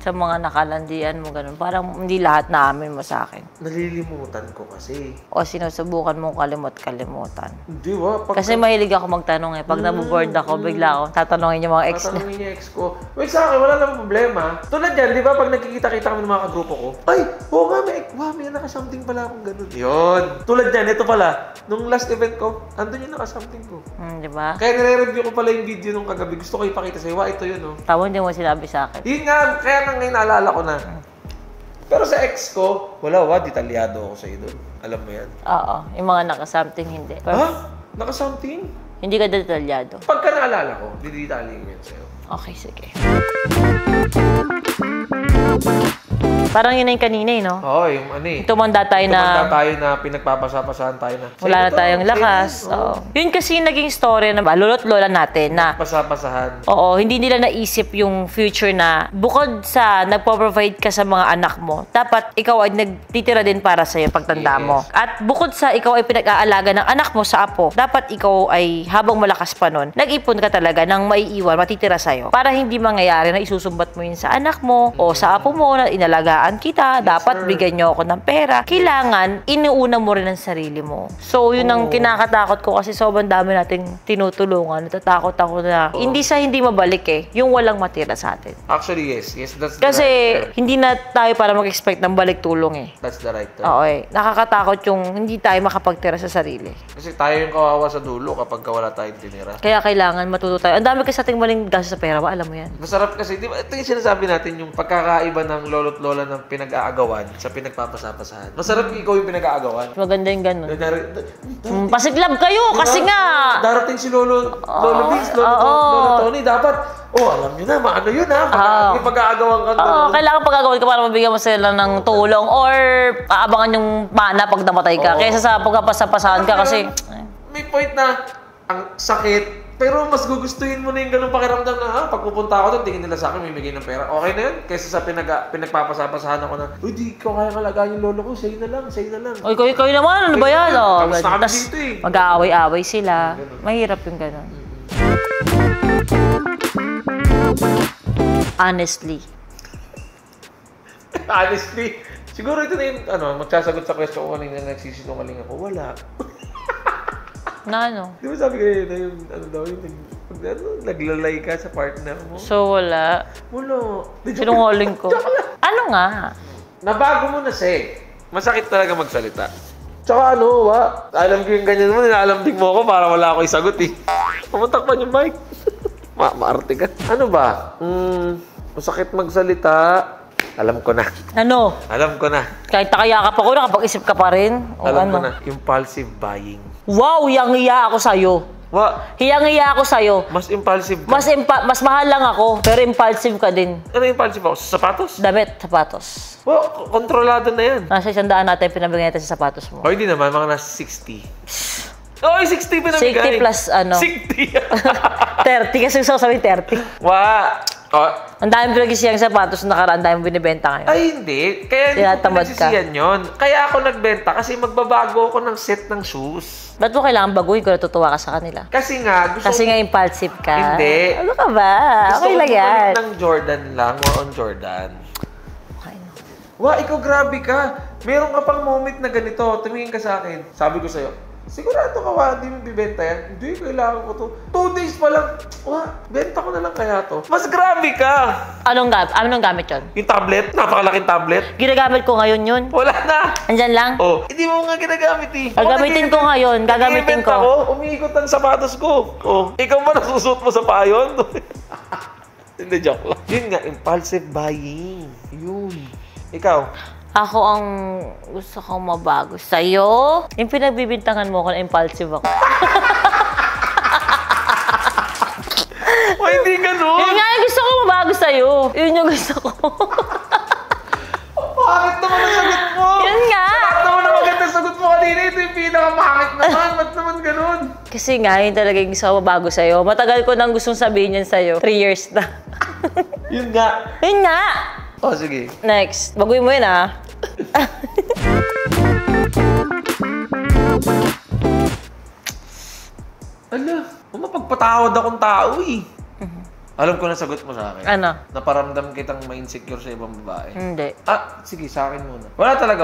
Sa mga nakalandian mo, ganun. Parang hindi lahat naamin mo sa akin. Nalilimutan ko kasi. O sinusubukan mong kalimot-kalimutan. Hindi Kasi mahilig ako magtanong Pag naboboard ako, bigla ako tatanungin yung mga ex niya. Tatanungin yung ex ko. Wait, sa akin, wala namang problema. Tulad yan, di ba, pag nagkikita-kita kami ng mga kagrupo ko, ay, may naka-something pala akong ganun. Yun. Tulad yan, ito pala. Nung last event ko, andun yung naka-something ko. Di ba? Kaya nire-review ko pala yung video nung kagabi. Gusto ko ipakita sa'yo. Ito yun, Tawon din mo sinabi sa akin. Yun nga, kaya ngayon naalala ko na. Pero sa ex ko, detalyado ako sa'yo doon. Alam mo yan? Oo, yung mga naka-something hindi. Naka-something? Hindi ka detalyado. Pagka naalala ko, didetalyin ko yan sa'yo. Okay, sige. Parang yun na yung kanina eh, no? Oo, yung ano eh. Tumanda tayo na pinagpapasapasahan tayo na. Wala na tayong lakas. Yun kasi naging story na lolo't lola natin na pasapasahan. oo, hindi nila naisip yung future na bukod sa nagpo-provide ka sa mga anak mo, dapat ikaw ay nagtitira din para sa'yo pagtanda mo. At bukod sa ikaw ay pinag-aalaga ng anak mo sa apo, dapat ikaw ay habang malakas pa nun, nag-ipon ka talaga ng maiiwan, matitira sa'yo. Para hindi mangyayari na isusumbat mo yun sa anak mo o sa apo mo na inalagaan kita, dapat bigyan nyo ako ng pera. Kailangan, inuuna mo rin ang sarili mo. So, yun ang kinakatakot ko kasi sobrang dami nating tinutulungan. Natatakot ako na hindi sa hindi mabalik yung walang matira sa atin. Actually, yes. Yes, that's Kasi the right term. hindi na tayo para mag-expect ng balik tulong That's the right term. Oo nakakatakot yung hindi tayo makapagtira sa sarili. Kasi tayo yung kawawa sa dulo kapag wala tayong tinira. Kaya kailangan matuto tayo. Ang dami kasi ating maling gastos sa pera, alam mo yan. Masarap kasi, di ba, ito yung sinasabi natin, yung pagkakaiba ng lolo't lola ng pinag-aagawan sa pinagpapasapasahan. Masarap ikaw yung pinag-aagawan. Maganda yung ganun. Kunyari, Pasiglab kayo kasi nga. darating si Lolo Vince, Lolo Tony, dapat, alam nyo na, maano yun ha, may pag-aagawan ka. Kailangan pag-agawin ka para mabigyan mo sila ng tulong or aabangan yung mana pag namatay ka. Kaysa sa pagpapasapasahan ka kasi... May point na, ang sakit, pero mas gugustuhin mo na yung ganung pakiramdam na, pag pupunta ako doon, tingin nila sa akin, may bigay ng pera. Okay na yun? Kaysa sa pinagpapasapasahan ako na, uy, di ko kaya kalagaan yung lolo ko, sa'yo na lang. O, ikaw naman, ano ba yan? Tapos na kami dito mag-aaway-aaway sila. Mahirap yung ganun. Honestly, siguro ito na yung, magsasagot sa question ko kanina na nagsisinungaling ako. Wala. na ano? Di ba sabi kayo na yung, naglalay ka sa partner mo? So, wala. Wala. Sinungaling ko. Ano nga? Nabago mo na, Seg. Masakit talaga magsalita. Tsaka alam ko yung ganyan mo, nilaalambing mo ako para wala ako isagot Pumuntakpan yung mic. Maarte ka. Ano ba? Masakit magsalita. Alam ko na. Ano? Alam ko na. Kahit nakayakap ako, nakapag-isip ka pa rin? O Alam ko ano? na. Impulsive buying. Wow, hiyang-hiya ako sa'yo. Hiyang-hiya ako sa'yo. Mas impulsive ka. Mas mahal lang ako, pero impulsive ka din. Ano impulsive ako? Sa sapatos? Damit, sapatos. Kontrolado na yan. Nasa 100 natin pinabigay natin sa sapatos mo. O hindi naman, mga nasa 60. Oy, 60 pinamigay. 60 plus 30 kasi gusto ko sabihin 30. Ang dami pinagsisiyang sapatos na nakaraan, dami binibenta ngayon. Ay, hindi. Kaya hindi ko pinagsisiyan yun. Kaya ako nagbenta kasi magbabago ako ng set ng shoes. Ba't mo kailangan baguhin kung natutuwa ka sa kanila? Kasi nga, impulsive ka. Hindi. Ano ka ba? Okay lang yan. Gusto ko ng Jordan lang, more on Jordan. Okay na. Ikaw grabe ka. Meron ka pang moment na ganito. Tumingin ka sa akin. Sabi ko sa'yo, sigurado ka hindi mo bibenta yan? Hindi, kailangan ko to. 2 days pa lang. Benta ko na lang kaya to. Mas grabe ka! Anong gamit yun? Yung tablet? Napakalaking tablet? Ginagamit ko ngayon yun. Wala na! Andyan lang? Hindi mo nga ginagamit Gagamitin ko ngayon. Gagamitin ko. Umiikot ang sapatos ko. Ikaw ba nasusuot mo sa payon? Hindi, joke lang. Yun nga, impulsive buying. Yun. Ikaw? Ako ang gusto kong mabago sa'yo. Yung pinagbibintangan mo ko na impulsive ako. Hindi ganun! Yun nga yung gusto ko mabago sa'yo. Yun yung gusto ko. Pangit naman ang sagot mo! Yun nga! Lahat naman ang magandang sagot mo kanina. Ito yung pinakamangit naman. Ba't naman ganun? Kasi nga, yun talaga yung gusto ko mabago sa'yo. Matagal ko nang gustong sabihin yan sa'yo. 3 years na. Yun nga. Yun nga! Sige. Next. Baguhin mo yun, mapagpatawad akong tao Alam ko na sagot mo sa akin. Ano? Naparamdam kitang ma-insecure sa ibang babae. Hindi. Sige, sa akin muna. Wala talaga,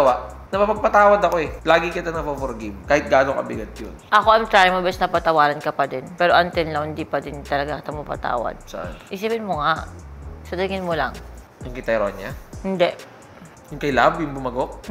Napapagpatawad ako Lagi kita napo-forgive. Kahit gaano kabigat yun. Ako, I'm trying my best na patawaran ka pa din. Pero until now, hindi pa din talaga kita mo patawad. Saan? Isipin mo nga. Sadagin mo lang. Yung kay Tyronia? Hindi. Yung kay Love, yung bumagok?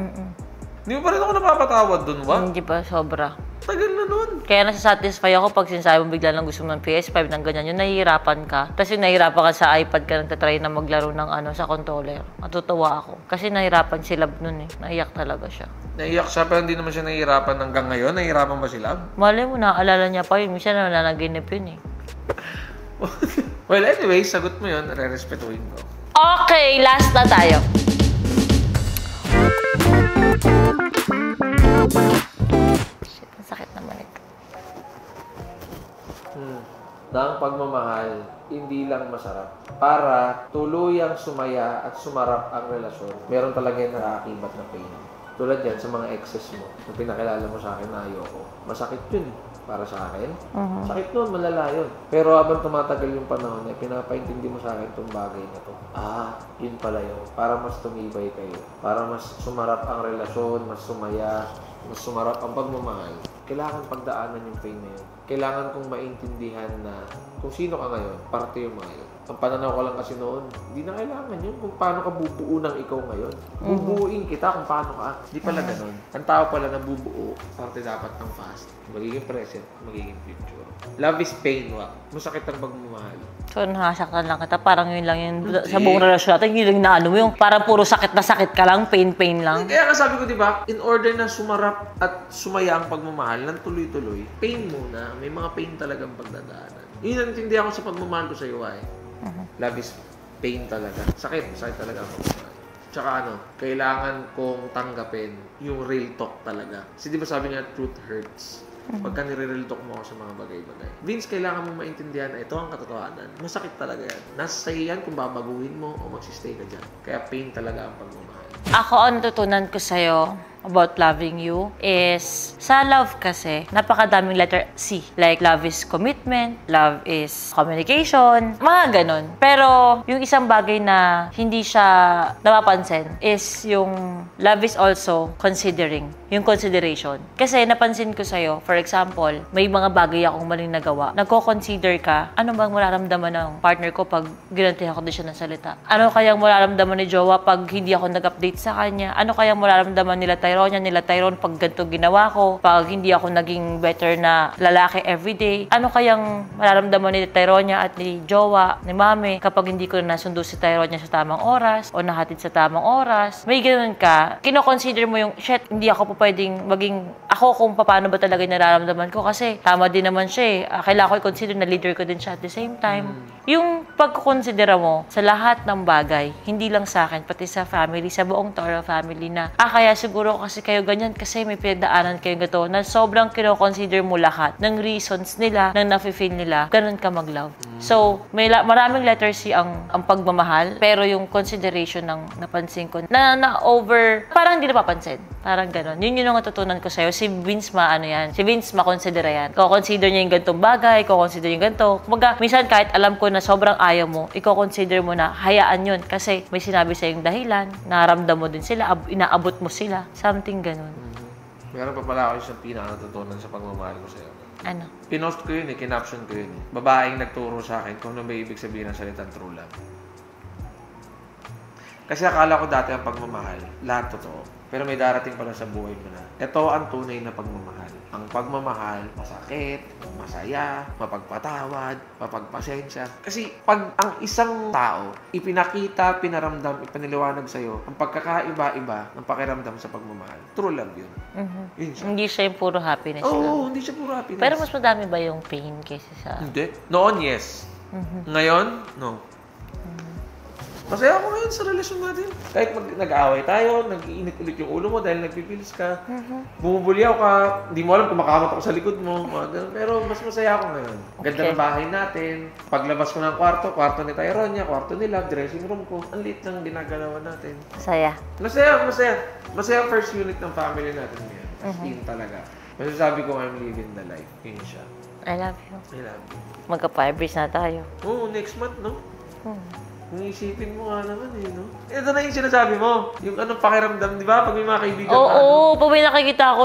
Hindi mo pa rin ako napapatawad dun, Hindi pa, sobra. Tagal na nun. Kaya nasa-satisfy ako pag sinasabi mo bigla lang gusto mo ng PS5 ng ganyan. Yung nahihirapan ka. Tapos yung nahihirapan ka sa iPad ka nagtatry na maglaro ng sa controller. Matutuwa ako. Kasi nahihirapan si Love nun Naiyak talaga siya. Naiyak siya pero hindi naman siya nahihirapan hanggang ngayon. Nahihirapan ba si Love? Malay mo, naaalala niya pa yun. Minsan nanaginip yun Well, anyway, sagot mo yun. Re-respetuhin ko. Okay, last na tayo. na ang pagmamahal hindi lang masarap. Para tuluyang sumaya at sumarap ang relasyon, meron talaga yung nakakakibat na pain. Tulad yan sa mga exes mo, na pinakilala mo sa akin na ayoko. Masakit yun para sa akin. Sakit nun, malala yun. Pero habang tumatagal yung panahon, pinapaintindi mo sa akin itong bagay na to. Yun pala yun. Para mas tumibay kayo. Para mas sumarap ang relasyon, mas sumaya, mas sumarap ang pagmamahal. Kailangan pagdaanan yung pain na yun. Kailangan kong maintindihan na kung sino ka ngayon, parte yung mga yun. Ang pananaw ko lang kasi noon, hindi na kailangan yun kung paano ka bubuo ng ikaw ngayon. Bubuuin kita kung paano ka. Hindi pala ganun. Ang tao pala na bubuo, parte dapat ng past. Magiging present, magiging future. Love is pain, masakit ang pagmamahal. So, nakasaktan lang kita. Parang yun lang yun. Sa buong relasyon natin, yun lang na ano mo yung parang puro sakit na sakit ka lang, pain lang. Kaya nga sabi ko, di ba, in order na sumarap at sumaya ang pagmamahal ng tuloy-tuloy, pain muna. May mga pain talagang pagdadaanan. Yun ang intindihan ko sa pagmamahal ko sa iyo, Love is pain talaga. Sakit talaga ang pagmamahal. Tsaka kailangan kong tanggapin yung real talk talaga. Kasi di ba sabi nga, truth hurts. Pagka nire-real talk mo ako sa mga bagay-bagay. Vince, kailangan mong maintindihan na ito ang katotohanan. Masakit talaga yan. Nasa sa'yo yan kung babaguhin mo o magsistay ka dyan. Kaya pain talaga ang pagmamahal. Ako, ang natutunan ko sa'yo about loving you is, sa love kasi, napakadaming letter C. Like, love is commitment, love is communication, mga ganon. Pero, yung isang bagay na hindi siya napapansin is yung love is also considering. Yung consideration. Kasi, napansin ko sa'yo, for example, may mga bagay akong maling nagawa. Nagko-consider ka, ano bang mararamdaman ng partner ko pag ginantihan ko din siya ng salita? Ano kayang mararamdaman ni Jowa pag hindi ako nag-update sa kanya? Ano kayang mararamdaman nila Tyrone pag ganito ginawa ko, pag hindi ako naging better na lalaki everyday, ano kayang mararamdaman ni Tyrone at ni Jowa, ni Mami, kapag hindi ko nasundo si Tyrone sa tamang oras o nahatid sa tamang oras. May ganun ka, kino-consider mo yung, shit, hindi ako pa pwedeng maging ako kung paano ba talaga yung nararamdaman ko kasi tama din naman siya eh. Kailangan ko i-consider na leader ko din siya at the same time. Yung pagkukonsidera mo sa lahat ng bagay, hindi lang sa akin, pati sa family, sa buong Toro family na, kaya siguro kasi kayo ganyan kasi may pinagdaanan kayo gato na sobrang kino-consider mo lahat ng reasons nila, ng nafe-feel nila, ganun ka mag-love. So, maraming letters C ang pagmamahal, pero yung consideration ng napansin ko na over, parang hindi napapansin. Parang ganun. Yun yung natutunan ko sa'yo. Si Vince Si Vince makonsidera yan. Ko-consider niya yung gantong bagay, ko-consider yung ganto. Kumbaga, minsan kahit alam ko na sobrang ayaw mo, i-consider mo na hayaan yun kasi may sinabi sa'yong dahilan, naramdam mo din sila, inaabot mo sila. Something ganun. Meron pa pala ako isang pinaka-natutunan sa pagmamahal ko sa'yo. Ano? Pinost ko yun kinaption ko yun Babaeng nagturo sa akin kung ano ba ibig sabihin ng salitang true love. Kasi akala ko dati ang pagmamahal, lahat totoo. Pero may darating pala sa buhay mo na. Ito ang tunay na pagmamahal. Ang pagmamahal, masakit, masaya, mapagpatawad, mapagpasensya. Kasi pag ang isang tao, ipinakita, pinaramdam, ipiniliwanag sa'yo, ang pagkakaiba-iba ng pakiramdam sa pagmamahal, true love yun. Yun siya. Hindi siya yung puro happiness lang. Oo, hindi siya puro happiness. Pero mas madami ba yung pain kaysa sa... Hindi. Noon, yes. Ngayon, no. Masaya ako ngayon sa relasyon natin. Kahit nag-aaway tayo, nag-iinit ulit yung ulo mo dahil nagpipilis ka. Bumubulyaw ka, hindi mo alam kung makakamot ako sa likod mo. Pero mas masaya ako ngayon. Ganda ng bahay natin. Paglabas ko ng kwarto ni Tyrone niya, kwarto nila, dressing room ko. Ang liit ng ginagalawan natin. Masaya. Masaya ang first unit ng family natin ngayon. Yun talaga. Masasabi ko, I'm living the life. Yun siya. I love you. I love you. Magka-fibers na tayo. Oo, next month, no? Kung isipin mo nga naman no? Ito na yung sinasabi mo. Yung anong pakiramdam, di ba? Pag may mga kaibigan Oo, pag may nakikita ako,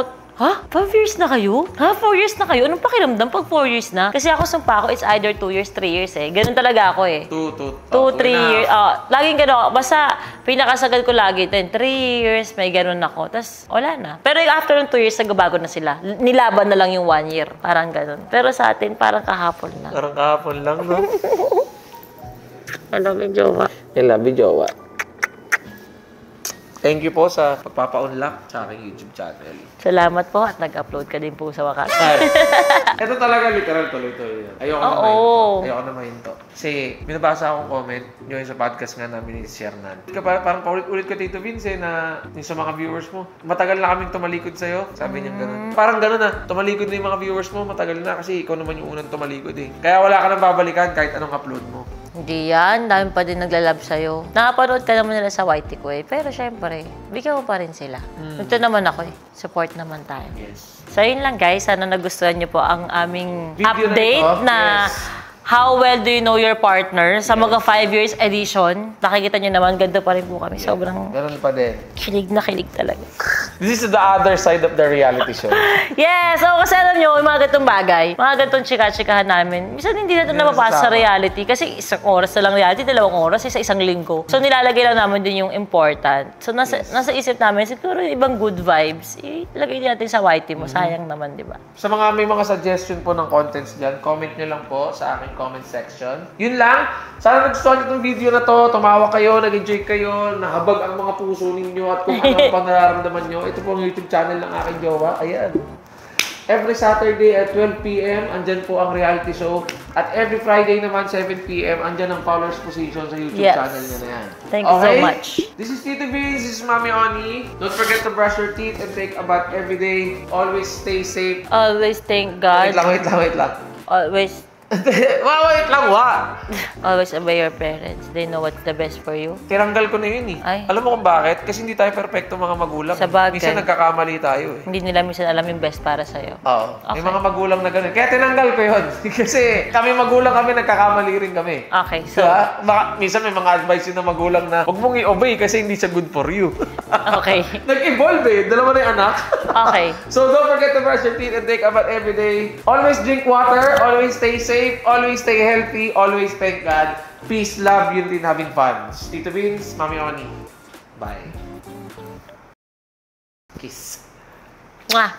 5 years na kayo? 4 years na kayo? Anong pakiramdam pag 4 years na? Kasi ako sumpa ako, it's either 2 years, 3 years eh. Ganun talaga ako eh. 2, 3 years. Laging gano'n. Basta, pinakasagad ko lagi. 3 years, may gano'n ako. Tapos, wala na. Pero after ng 2 years, nagbabago na sila. Nilaban na lang yung 1 year. Parang gano'n. Pero sa atin, parang kahapon lang. Parang kahapon lang, no? I love you, Jowa. I love you, Jowa. Thank you po sa pagpapa-unlock sa aking YouTube channel. Salamat po at nag-upload ka din po sa wakas. Ito talaga literal tuloy-tuloy. Ayoko na mahinto. Ayoko na mahinto. Kasi binabasa akong comment nyo sa podcast nga namin ni Siernan. Parang paulit-ulit ka, Tito Vince, na yung sa mga viewers mo. Matagal na kaming tumalikod sa'yo. Sabi niya gano'n. Parang gano'n na. Tumalikod na yung mga viewers mo. Matagal na kasi ikaw naman yung unang tumalikod eh. Kaya wala ka nang babalikan kahit anong upload mo. Hindi yan. Dami pa din naglalab sa'yo. Nakapanood ka naman nila sa YT ko eh. Pero syempre, bigyan mo pa rin sila. Ito naman ako eh. Support naman tayo. Yes. So yun lang guys. Sana nagustuhan niyo po ang aming Video update na yes. How well do you know your partner? Sa mga 5 years edition, nakikita nyo naman, ganda pa rin po kami. Sobrang Ganun pa din. kilig na kilig talaga. This is the other side of the reality show. Yes! So, kasi alam nyo, yung mga gantong bagay, mga gantong chika-chikahan namin, minsan hindi natin napapasa sa reality. Kasi isang oras na lang reality, 2 oras, sa isang linggo. So, nilalagay lang namin din yung important. So, nasa isip namin, siguro yung ibang good vibes, ilagay din natin sa YT mo. Sayang naman, di ba? Sa mga may mga suggestion po ng contents dyan, comment nyo lang po sa aking comment section. Yun lang. Sana nagustuhan nyo itong video na to. Tumawa kayo, nag-enjoy kayo, nahabag ang mga puso ninyo at kung ano pang nararamdaman nyo. Ito po ang YouTube channel ng aking jowa. Ayan. Every Saturday at 12 p.m., andyan po ang reality show. At every Friday naman, 7 p.m., andyan ang Fowler's Position sa YouTube channel niya na yan. Thank you so much. This is Tito Vince. This is Mami Oni. Don't forget to brush your teeth and take a bath every day. Always stay safe. Always thank God. Wait lang. Always Wait lang, Always obey your parents. They know what's the best for you. Tiranggal ko na yun eh. Ay. Alam mo kung bakit? Kasi hindi tayo perfecto mga magulang. Sa bagay. Minsan nagkakamali tayo eh. Hindi nila minsan alam yung best para sa'yo. Oo. Okay. May mga magulang na ganun. Kaya tinanggal ko yun. Kasi kami magulang kami, nagkakamali rin kami. Okay, so... Diba? Minsan may mga advice yun ng magulang na huwag mong i-obey kasi hindi siya good for you. Okay. Nag-evolve eh. Dalawa na yung anak. Okay. So don't forget to brush your teeth and take a bath every day. Always drink water. Always stay safe. Always stay healthy. Always thank God. Peace, love, unity, and having fun. Tito Vince, Mami Oni. Bye. Kiss. Mwah!